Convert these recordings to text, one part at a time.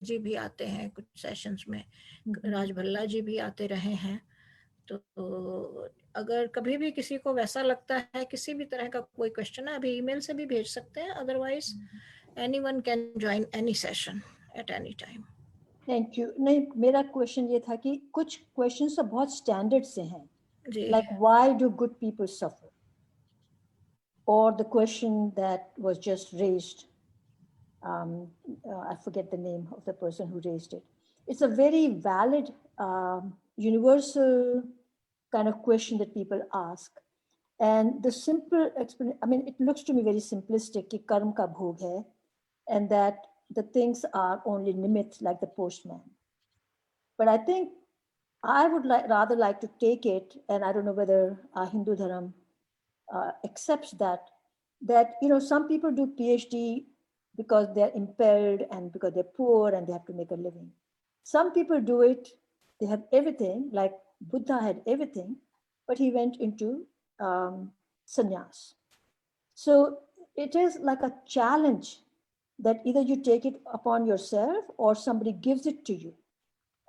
जी भी आते हैं कुछ सेशंस में, राज भल्ला जी भी आते रहे हैं। तो अगर कभी भी किसी को वैसा लगता है, किसी भी तरह का कोई क्वेश्चन है, अभी ईमेल से भी भेज सकते हैं, otherwise anyone can join any session at any time. Thank you. नहीं, मेरा क्वेश्चन ये था कि कुछ क्वेश्चन तो बहुत स्टैंडर्ड से हैं, like why do good people suffer, or the question that was just raised. I forget the name of the person who raised it. It's a very valid, universal kind of question that people ask. And the simple explanation, I mean, it looks to me very simplistic, ki karm ka bhog hai, and that the things are only nimit, like the postman. But I think I would rather like to take it, and I don't know whether Hindu Dharam accepts that some people do PhD because they're impaired and because they're poor and they have to make a living. Some people do it, they have everything, like Buddha had everything, but he went into sannyas. So it is like a challenge that either you take it upon yourself or somebody gives it to you,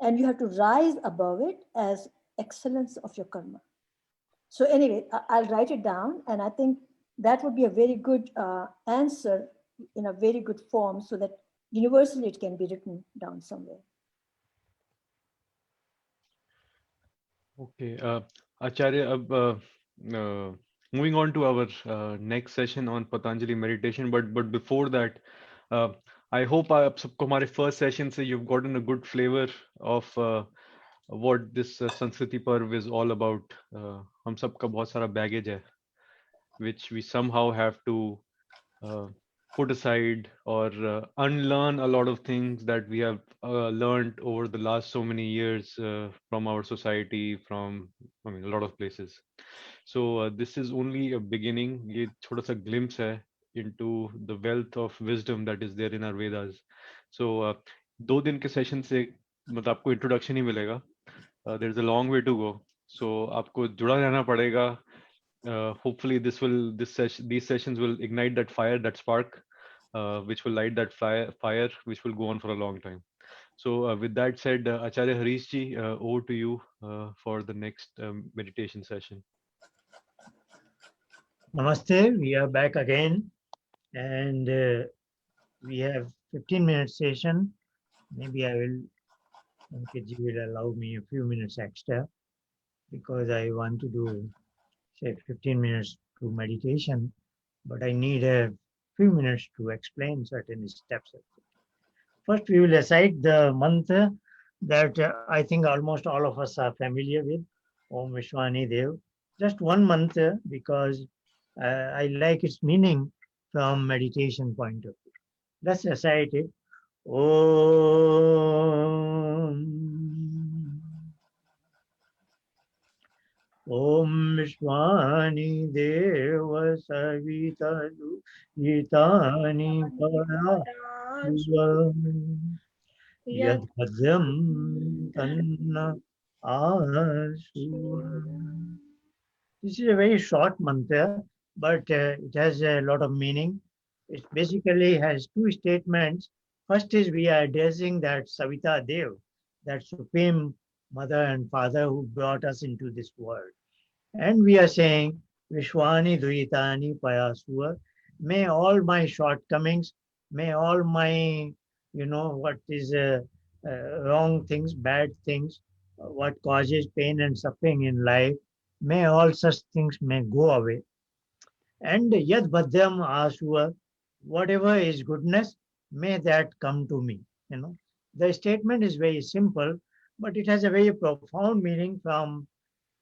and you have to rise above it as excellence of your karma. So anyway, I'll write it down, and I think that would be a very good answer in a very good form, so that universally it can be written down somewhere. Okay, Acharya, moving on to our next session on Patanjali meditation, but before that, uh, I hope आप सबको हमारे first session से you've gotten a good flavor of what this Sanskriti Parv is all about. हम सबका बहुत सारा baggage है, which we somehow have to uh, put aside or unlearn a lot of things that we have learned over the last so many years from our society, from I mean a lot of places. So this is only a beginning. ये छोटा सा glimpse है into the wealth of wisdom that is there in our Vedas. So 2 दिन के session से मतलब आपको introduction ही मिलेगा. There's a long way to go. So आपको जुड़ा रहना पड़ेगा. Hopefully these sessions will ignite that fire, that spark, which will light that fire which will go on for a long time. So with that said, Acharya Harish ji, over to you for the next meditation session. Namaste, we are back again, and we have 15-minute session. Maybe Ankit will allow me a few minutes extra, because I want to do, say, 15 minutes to meditation, but I need a few minutes to explain certain steps. First, we will recite the mantra that I think almost all of us are familiar with, Om Vishwani Dev. Just one mantra, because I like its meaning from meditation point of view. Let's recite it. Om Vishwani Deva Savitalu Yitani Para Yadhadhyam Tanna Asu. This is a very short mantra, but it has a lot of meaning. It basically has two statements. First is we are addressing that Savita Dev, that supreme mother and father who brought us into this world. And we are saying, Vishwani Duyitani Payasua, may all my shortcomings, may all my, what is wrong things, bad things, what causes pain and suffering in life, may all such things may go away. And Yad Bhadyam Asua, whatever is goodness, may that come to me. The statement is very simple, but it has a very profound meaning from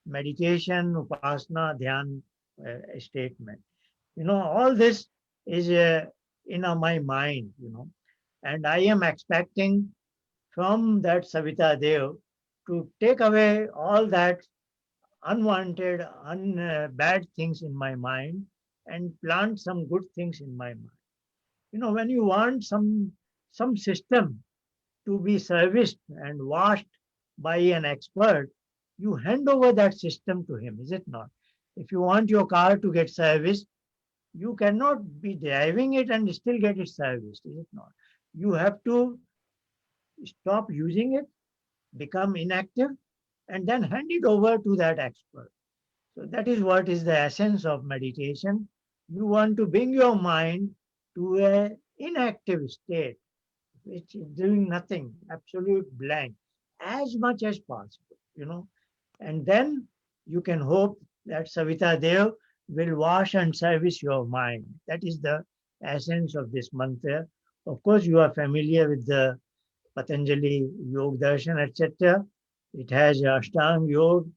meditation, upasana, dhyan statement. All this is in my mind, and I am expecting from that Savita Dev to take away all that unwanted, bad things in my mind and plant some good things in my mind. When you want some system to be serviced and washed by an expert, you hand over that system to him, is it not? If you want your car to get serviced, you cannot be driving it and still get it serviced, is it not? You have to stop using it, become inactive, and then hand it over to that expert. So that is what is the essence of meditation. You want to bring your mind to an inactive state, which is doing nothing, absolute blank, as much as possible. And then you can hope that Savita Dev will wash and service your mind. That is the essence of this mantra. Of course, you are familiar with the Patanjali Yoga Darshan, etc. It has Ashtanga Yoga,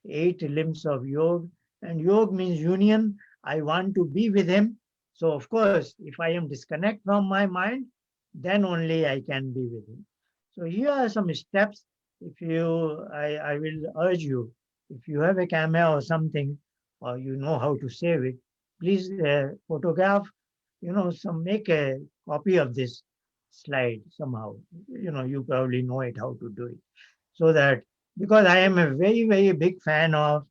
8 limbs of Yoga, and Yoga means union. I want to be with him. So, of course, if I am disconnect from my mind, then only I can be with him. So, here are some steps. I will urge you, if you have a camera or something, or you know how to save it, please photograph, make a copy of this slide somehow. You probably know it how to do it. So that, because I am a very, very big fan of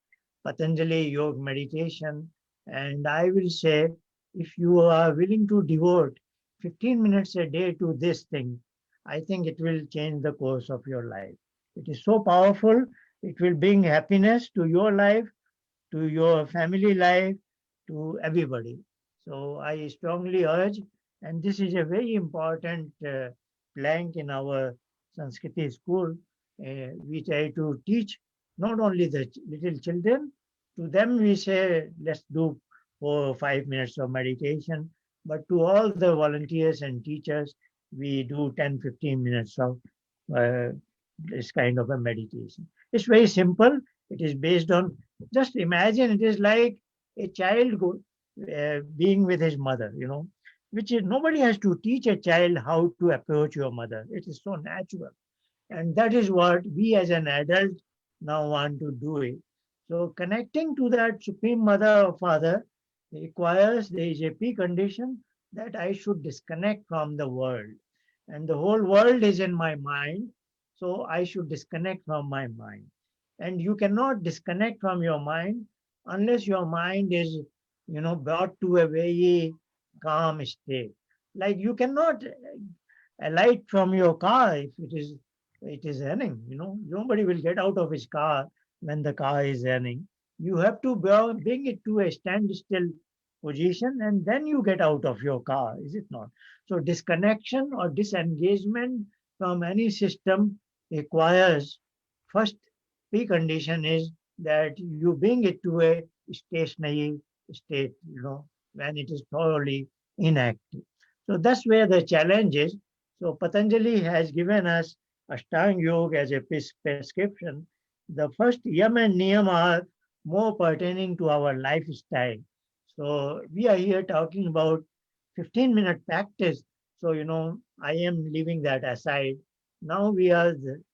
Patanjali Yoga meditation, and I will say, if you are willing to devote 15 minutes a day to this thing, I think it will change the course of your life. It is so powerful. It will bring happiness to your life, to your family life, to everybody. So I strongly urge, and this is a very important plank in our Sanskriti school. We try to teach not only the little children, to them we say, let's do 4 or 5 minutes of meditation, but to all the volunteers and teachers, we do 10, 15 minutes of uh, this kind of a meditation. It's very simple. It is based on, just imagine it is like a child being with his mother, which is, nobody has to teach a child how to approach your mother. It is so natural. And that is what we as an adult now want to do it. So connecting to that Supreme Mother or Father requires, there is a precondition that I should disconnect from the world. And the whole world is in my mind, so I should disconnect from my mind. And you cannot disconnect from your mind unless your mind is, brought to a very calm state. Like you cannot alight from your car if it is running. Nobody will get out of his car when the car is running. You have to bring it to a standstill position, and then you get out of your car, is it not? So disconnection or disengagement from any system requires, first precondition is that you bring it to a stationary state, when it is thoroughly inactive. So that's where the challenge is. So Patanjali has given us Ashtanga Yoga as a prescription. The first yam and niyam are more pertaining to our lifestyle. So we are here talking about 15-minute practice. So, I am leaving that aside. Now we are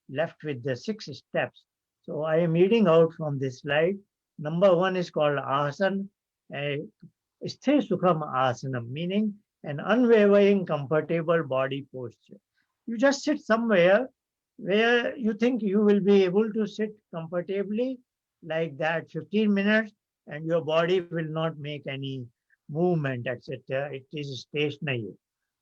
left with the 6 steps. So I am reading out from this slide. Number 1 is called asana, sthir sukham asanam, meaning an unwavering, comfortable body posture. You just sit somewhere where you think you will be able to sit comfortably like that 15 minutes, and your body will not make any movement, etc. It is stationary.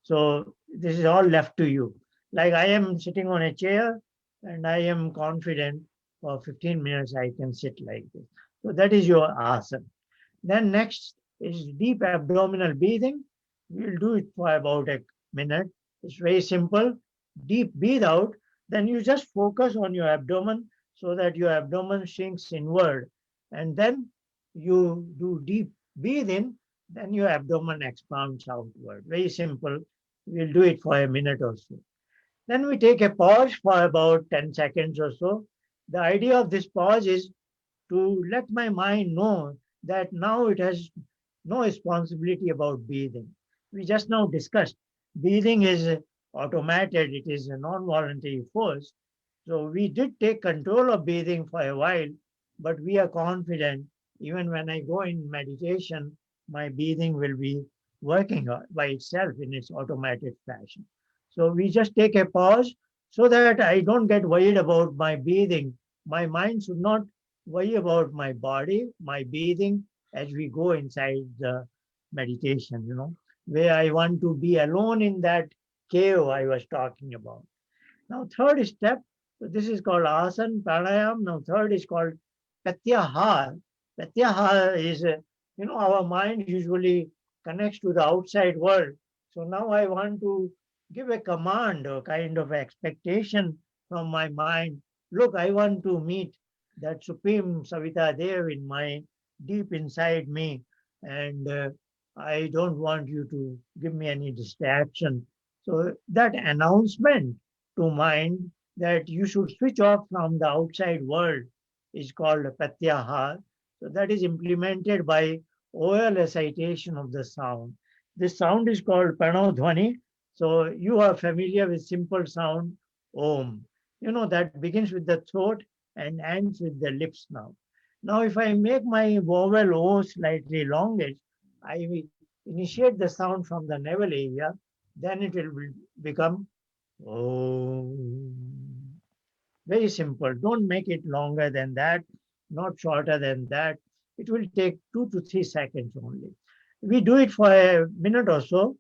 So this is all left to you. Like I am sitting on a chair and I am confident for 15 minutes I can sit like this. So that is your asana. Then next is deep abdominal breathing. We'll do it for about a minute. It's very simple. Deep breathe out. Then you just focus on your abdomen so that your abdomen shrinks inward. And then you do deep breathe in, then your abdomen expands outward. Very simple. We'll do it for a minute or so. Then we take a pause for about 10 seconds or so. The idea of this pause is to let my mind know that now it has no responsibility about breathing. We just now discussed breathing is automated, it is a non voluntary force. So we did take control of breathing for a while, but we are confident even when I go in meditation, my breathing will be working by itself in its automated fashion. So we just take a pause so that I don't get worried about my breathing. My mind should not worry about my body, my breathing as we go inside the meditation, where I want to be alone in that cave I was talking about. Now, third step, so this is called asana, pranayam. Now, third is called pratyahar. Pratyahar is, our mind usually connects to the outside world. So now I want to give a command or kind of expectation from my mind. Look, I want to meet that Supreme Savita Dev in my deep inside me, and I don't want you to give me any distraction. So that announcement to mind that you should switch off from the outside world is called pratyahar. So that is implemented by oral recitation of the sound. This sound is called pranodhvani. So you are familiar with simple sound om. That begins with the throat and ends with the lips now. Now if I make my vowel O slightly longish, I will initiate the sound from the navel area, then it will become Om. Very simple. Don't make it longer than that, not shorter than that. It will take 2 to 3 seconds only. We do it for a minute or so,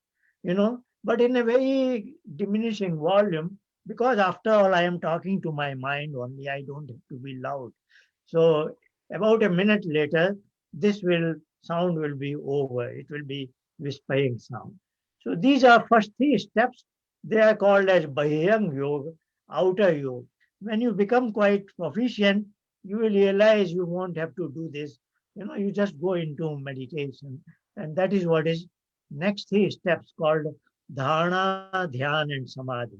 but in a very diminishing volume, because after all, I am talking to my mind only. I don't have to be loud. So about a minute later, this will sound will be over. It will be whispering sound. So these are first 3 steps. They are called as Bahyang Yoga, outer yoga. When you become quite proficient, you will realize you won't have to do this. You just go into meditation. And that is what is next 3 steps called dharana, dhyan, and samadhi.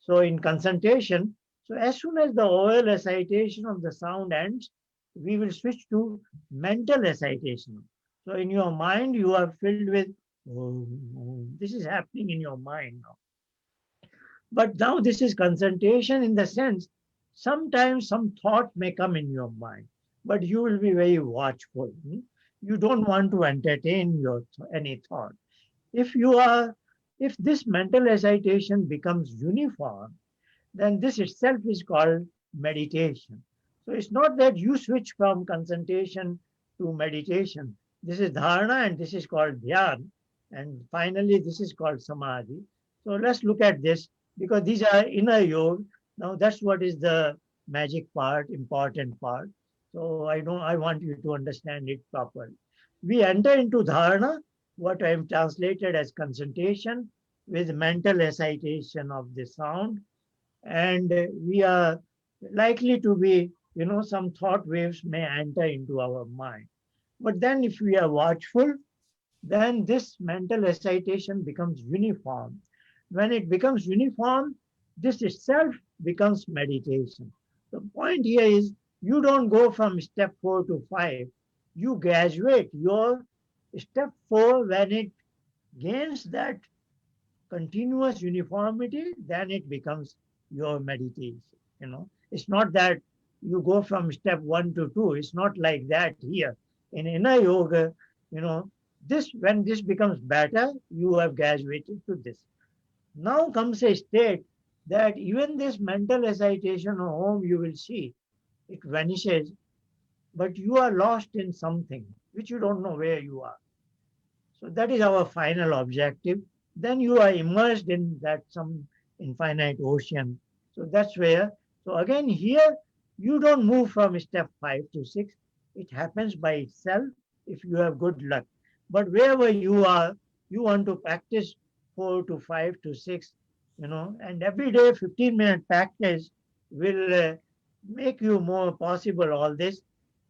So in concentration, so as soon as the oral recitation of the sound ends, we will switch to mental recitation. So in your mind, you are filled with Om, Om. This is happening in your mind now. But now this is concentration in the sense sometimes some thought may come in your mind, but you will be very watchful. You don't want to entertain any thought. If you are, if this mental recitation becomes uniform, then this itself is called meditation. So it's not that you switch from concentration to meditation. This is dharana and this is called dhyan. And finally, this is called samadhi. So let's look at this because these are inner yoga. Now that's what is the magic part, important part. So I want you to understand it properly. We enter into dharana, what I am translated as concentration, with mental recitation of the sound, and we are likely to be, some thought waves may enter into our mind. But then if we are watchful, then this mental recitation becomes uniform. When it becomes uniform, this itself becomes meditation. The point here is you don't go from step 4 to 5. You graduate your step 4 when it gains that continuous uniformity, then it becomes your meditation. It's not that you go from step 1 to 2. It's not like that here. In inner yoga, you know, this when this becomes better, you have graduated to this. Now comes a state that even this mental recitation of home you will see, it vanishes, but you are lost in something which you don't know where you are. So that is our final objective. Then you are immersed in that some infinite ocean. So that's where, so again here, you don't move from step 5 to 6. It happens by itself if you have good luck. But wherever you are, you want to practice 4 to 5 to 6, and every day 15-minute practice will make you more possible all this.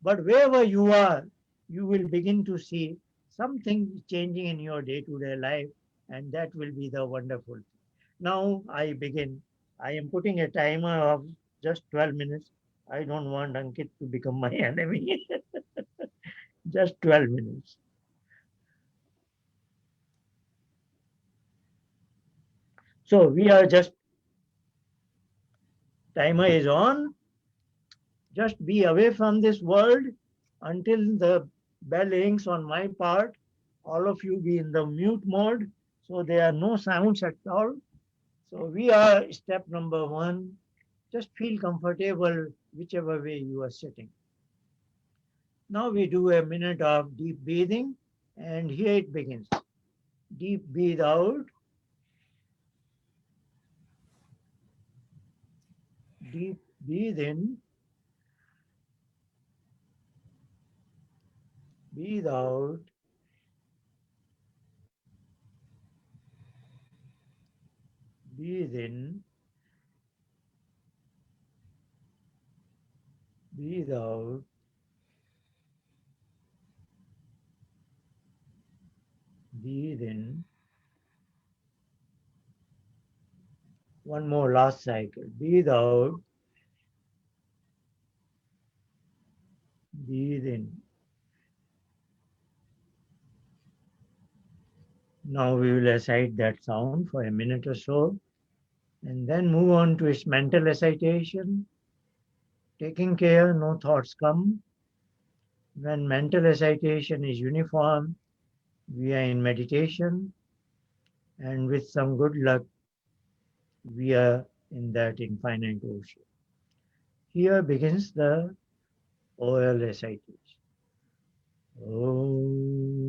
But wherever you are, you will begin to see something changing in your day-to-day life, and that will be the wonderful thing. Now I begin. I am putting a timer of just 12 minutes. I don't want Ankit to become my enemy. Just 12 minutes. So we are just, timer is on. Just be away from this world until the bell rings on my part. All of you be in the mute mode, so there are no sounds at all. So we are step number 1. Just feel comfortable whichever way you are sitting. Now we do a minute of deep breathing, and here it begins. Deep breathe out. Deep breathe in, breathe out, breathe in, breathe out, breathe in. One more last cycle. Breathe out, breathe in. Now we will recite that sound for a minute or so and then move on to its mental recitation. Taking care no thoughts come. When mental recitation is uniform, we are in meditation, and with some good luck, we are in that infinite ocean. Here begins the oral recitation. Om.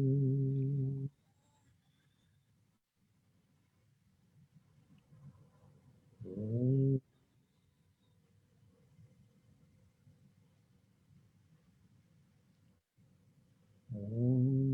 Om.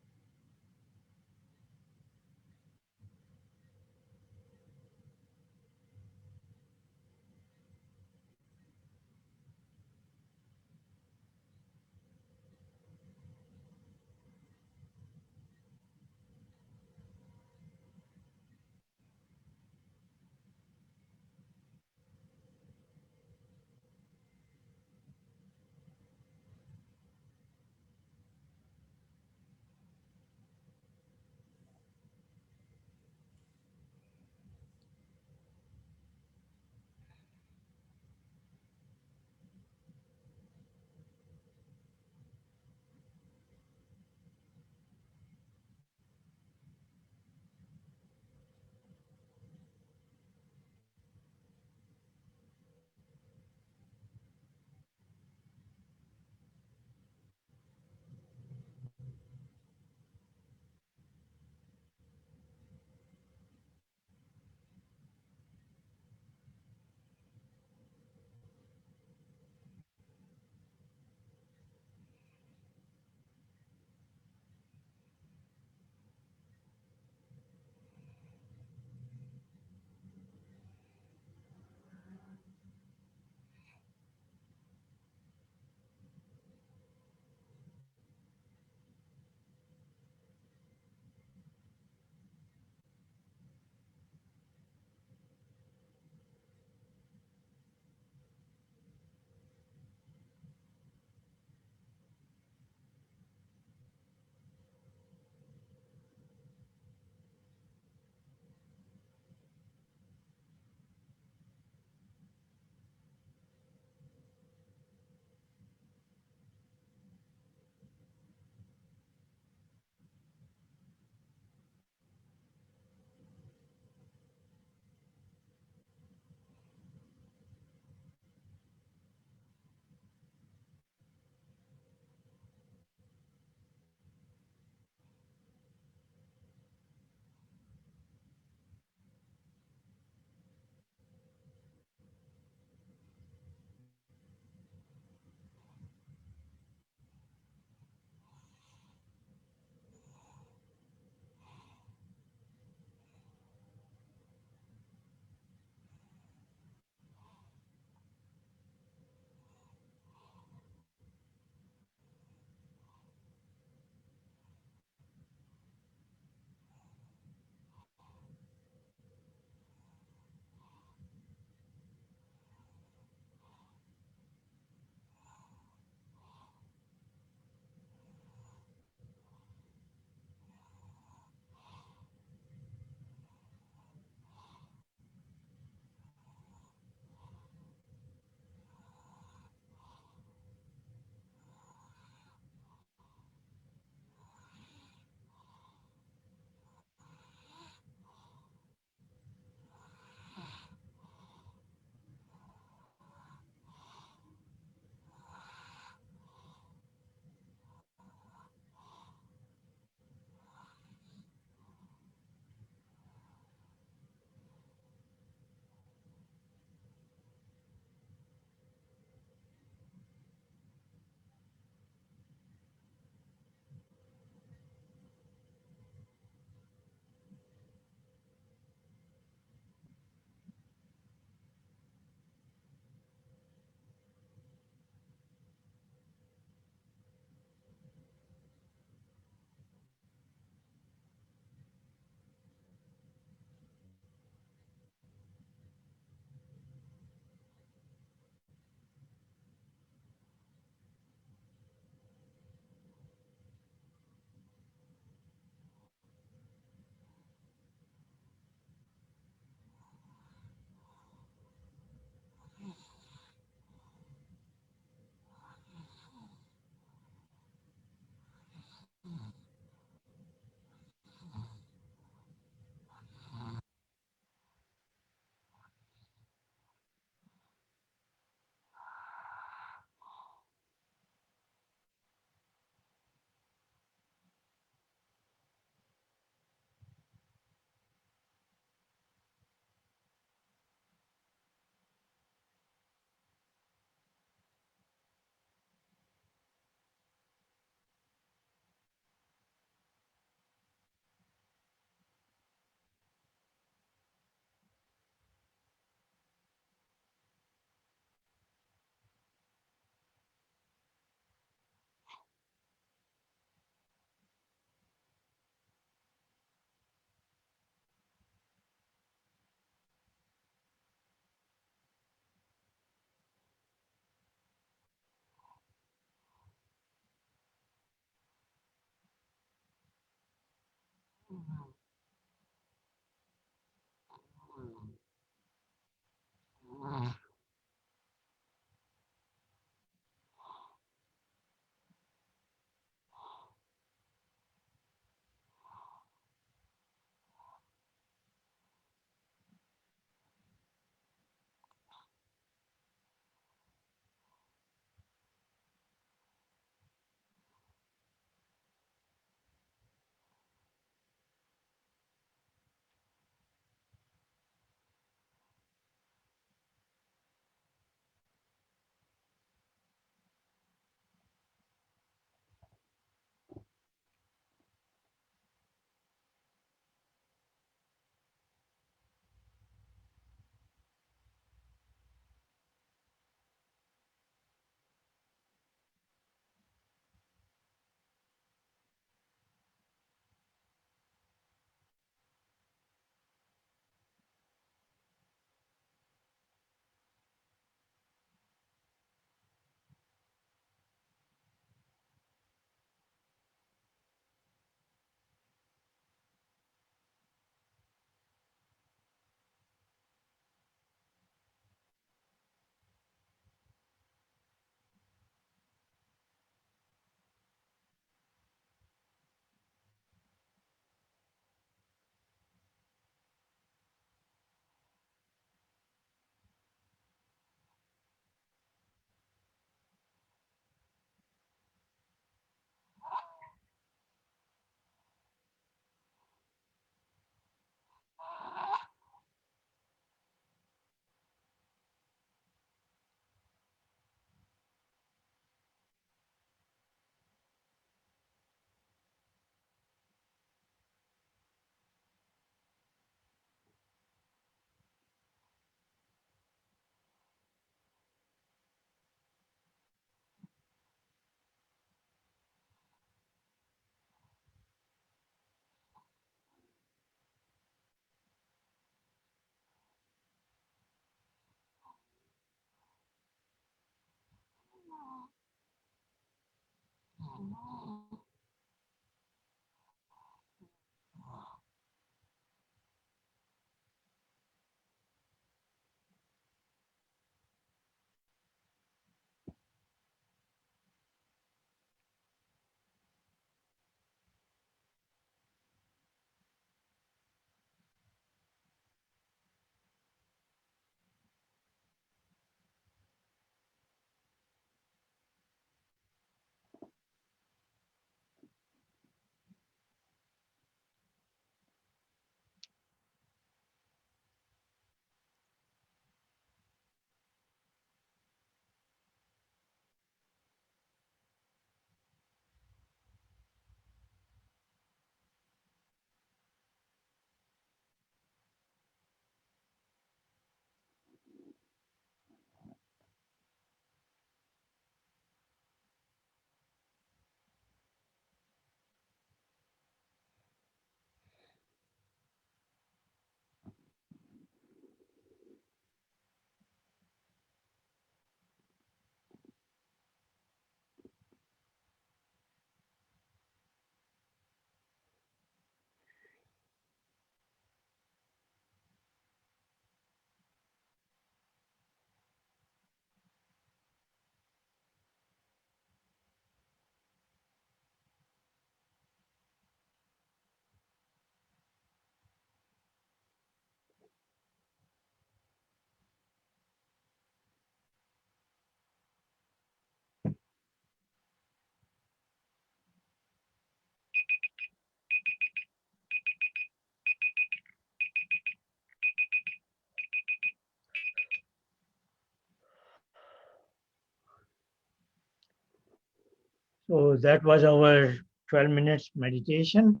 So that was our 12 minutes meditation.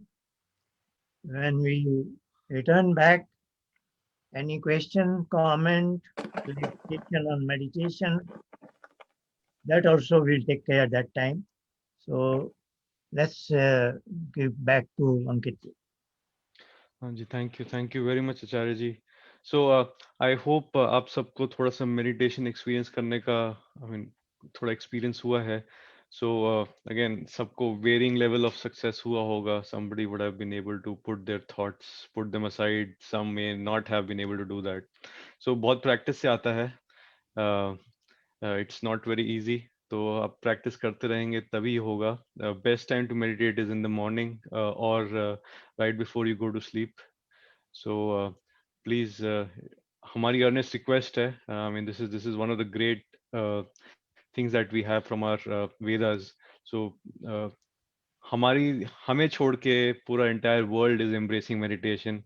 When we return back, any question, comment, clarification on meditation, that also we'll take care at that time. So let's give back to Ankit. हाँ जी, thank you very much Acharya ji. So I hope आप सबको थोड़ा सा meditation experience करने का I mean थोड़ा experience हुआ है. सो अगेन सबको वेरिंग लेवल ऑफ सक्सेस हुआ होगा. Somebody would have been able to put their thoughts, put them aside, some may not have been able to do that. So बहुत practice से आता है. It's not very easy. तो आप practice करते रहेंगे तभी होगा. Best time to meditate is in the morning और right before you go to sleep. So please, हमारी earnest request है. I mean, this is one of the great things that we have from our Vedas. So हमें छोड़ के पूरा entire world is embracing meditation.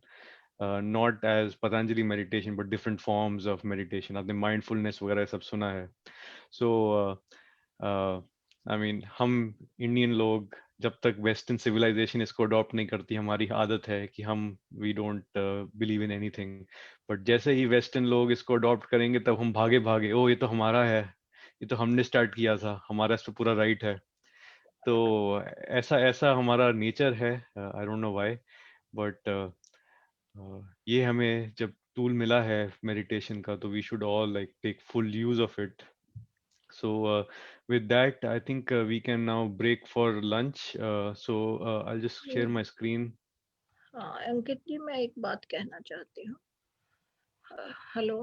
Not as Patanjali meditation, but different forms of meditation. आपने mindfulness वगैरह सब सुना है. So I mean, हम इंडियन लोग जब तक वेस्टर्न सिविलाइजेशन इसको अडॉप्ट नहीं करती, हमारी आदत है कि हम we don't believe in anything. But जैसे ही वेस्टर्न लोग इसको अडॉप्ट करेंगे तब हम भागे भागे, ओ ये तो हमारा है, ये तो हमने स्टार्ट किया था, हमारा इस पे पूरा राइट है. तो ऐसा ऐसा हमारा नेचर है. I don't know why, but ये हमें जब टूल मिला है मेडिटेशन का, तो we should all like take full use of it. So with that, I think we can now break for lunch. So I'll just share my screen. हाँ अंकित जी, मैं एक बात कहना चाहती हूँ. हेलो.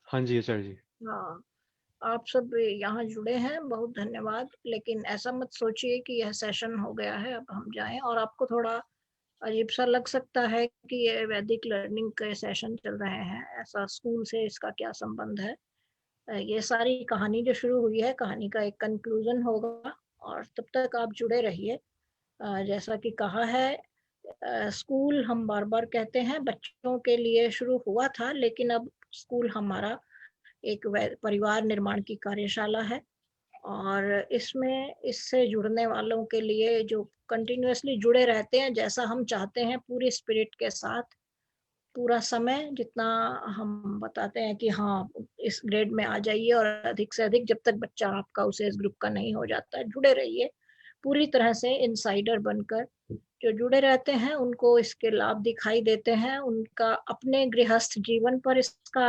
हाँ जी आचार्य जी. हाँ, आप सब यहाँ जुड़े हैं, बहुत धन्यवाद. लेकिन ऐसा मत सोचिए कि यह सेशन हो गया है, अब हम जाएं. और आपको थोड़ा अजीब सा लग सकता है कि ये वैदिक लर्निंग के सेशन चल रहे हैं, ऐसा स्कूल से इसका क्या संबंध है. ये सारी कहानी जो शुरू हुई है, कहानी का एक कंक्लूजन होगा, और तब तक आप जुड़े रहिए. जैसा कि कहा है, स्कूल हम बार बार कहते हैं बच्चों के लिए शुरू हुआ था, लेकिन अब स्कूल हमारा एक परिवार निर्माण की कार्यशाला है. और इसमें इससे जुड़ने वालों के लिए जो कंटिन्यूअसली जुड़े रहते हैं, जैसा हम चाहते हैं, पूरी स्पिरिट के साथ, पूरा समय जितना हम बताते हैं कि हाँ इस ग्रेड में आ जाइए, और अधिक से अधिक जब तक बच्चा आपका उस एज ग्रुप का नहीं हो जाता है, जुड़े रहिए पूरी तरह से इनसाइडर बनकर. जो जुड़े रहते हैं उनको इसके लाभ दिखाई देते हैं, उनका अपने गृहस्थ जीवन पर इसका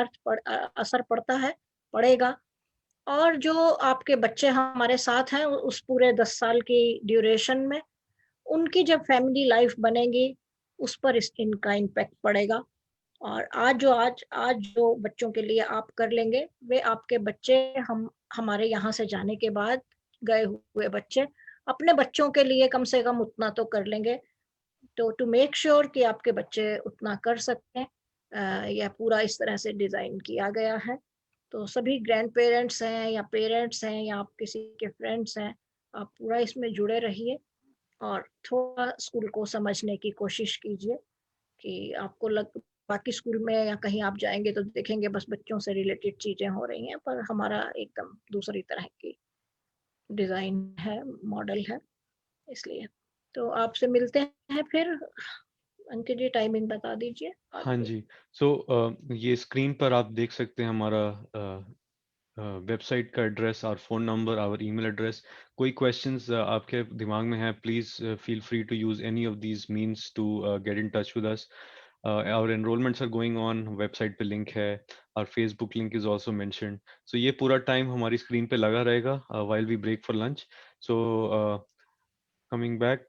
असर पड़ता है, पड़ेगा. और जो आपके बच्चे हमारे साथ हैं उस पूरे 10 साल की ड्यूरेशन में, उनकी जब फैमिली लाइफ बनेगी, उस पर इनका इम्पैक्ट पड़ेगा. और आज जो बच्चों के लिए आप कर लेंगे, वे आपके बच्चे हम हमारे यहाँ से जाने के बाद गए हुए बच्चे अपने बच्चों के लिए कम से कम उतना तो कर लेंगे. तो टू मेक श्योर कि आपके बच्चे उतना कर सकते हैं, यह पूरा इस तरह से डिजाइन किया गया है. तो सभी ग्रैंड पेरेंट्स हैं या पेरेंट्स हैं या आप किसी के फ्रेंड्स हैं, आप पूरा इसमें जुड़े रहिए और थोड़ा स्कूल को समझने की कोशिश कीजिए. कि आपको बाकी स्कूल में या कहीं आप जाएंगे तो देखेंगे बस बच्चों से रिलेटेड चीजें हो रही हैं, पर हमारा एकदम दूसरी तरह की डिजाइन है, मॉडल है. इसलिए तो आपसे मिलते हैं फिर. अंकित जी टाइमिंग बता दीजिए आज हाँ की. जी. So ये स्क्रीन पर आप देख सकते हैं हमारा वेबसाइट का एड्रेस, और phone number, our email address. कोई क्वेश्चंस आपके दिमाग में है, please feel free to use any of these means to get in touch with us. Our enrolments are going on, website पे लिंक है, और Facebook link is also mentioned. So ये पूरा टाइम हमारी स्क्रीन पे लगा रहेगा while we break for lunch. So coming back,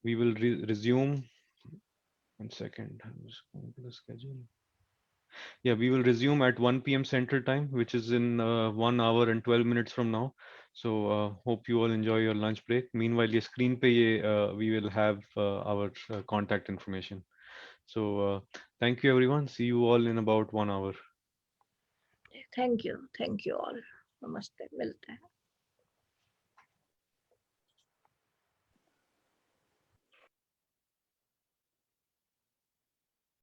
we will resume. 1 second, I'm just going to the schedule. Yeah, we will resume at 1 p.m. Central Time, which is in 1 hour and 12 minutes from now. So hope you all enjoy your lunch break. Meanwhile, your screen pe we will have our contact information. So thank you everyone. See you all in about 1 hour. Thank you all. नमस्ते, मिलते हैं.